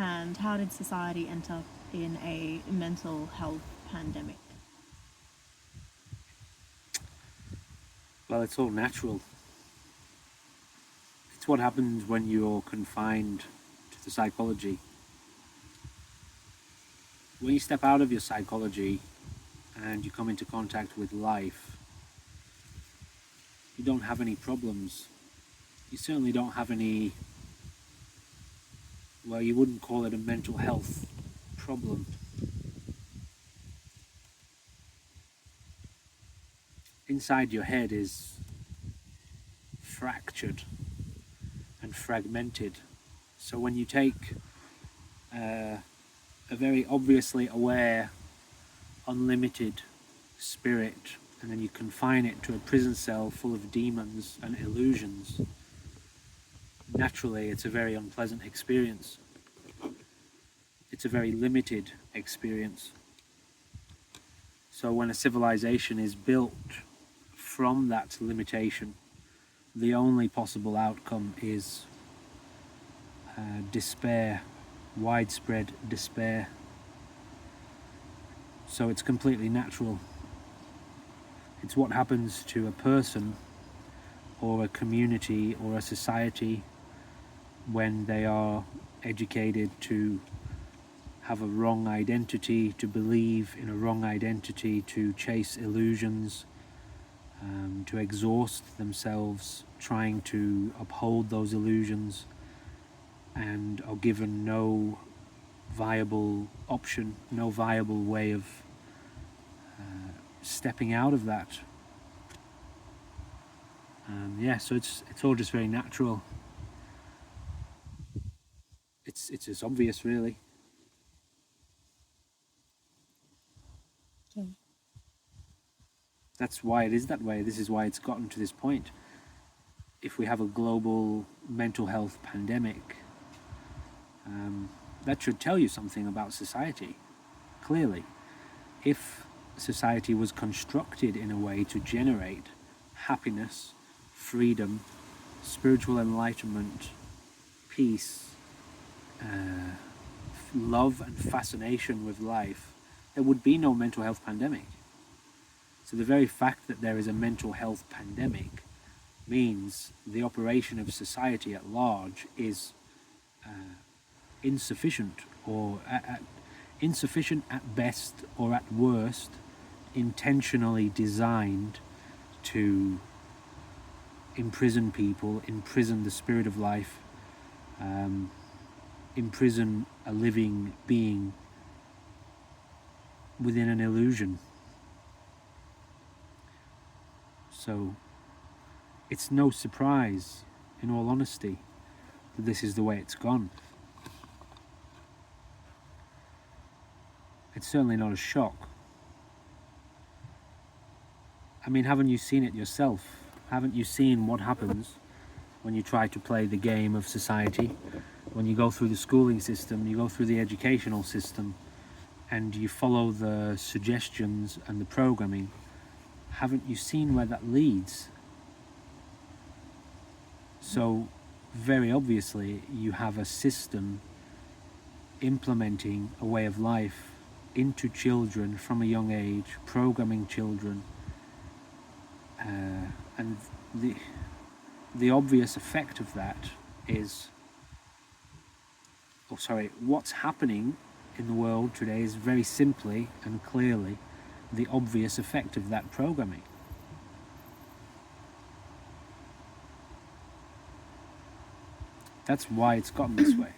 And how did society end up in a mental health pandemic? Well, it's all natural. It's what happens when you're confined to the psychology. When you step out of your psychology and you come into contact with life, you don't have any problems. You certainly don't have any, well, you wouldn't call it a mental health problem. Inside your head is fractured and fragmented. So when you take a very obviously aware, unlimited spirit and then you confine it to a prison cell full of demons and illusions, naturally it's a very unpleasant experience. It's a very limited experience. So when a civilization is built from that limitation, the only possible outcome is despair, widespread despair. So it's completely natural. It's what happens to a person or a community or a society when they are educated to have a wrong identity, to believe in a wrong identity, to chase illusions, to exhaust themselves trying to uphold those illusions, and are given no viable option, no viable way of stepping out of that. So it's all just very natural. It's as obvious, really. Okay. That's why it is that way. This is why it's gotten to this point. If we have a global mental health pandemic, that should tell you something about society, clearly. If society was constructed in a way to generate happiness, freedom, spiritual enlightenment, peace, love and fascination with life, there would be no mental health pandemic. So the very fact that there is a mental health pandemic means the operation of society at large is insufficient, or insufficient at best, or at worst intentionally designed to imprison people, imprison the spirit of life, imprison a living being within an illusion. So it's no surprise, in all honesty, that this is the way it's gone. It's certainly not a shock. I mean, haven't you seen it yourself? Haven't you seen what happens when you try to play the game of society? When you go through the schooling system, you go through the educational system, and you follow the suggestions and the programming, haven't you seen where that leads? So, very obviously, you have a system implementing a way of life into children from a young age, programming children, and the obvious effect of that is, what's happening in the world today is very simply and clearly the obvious effect of that programming. That's why it's gotten this way.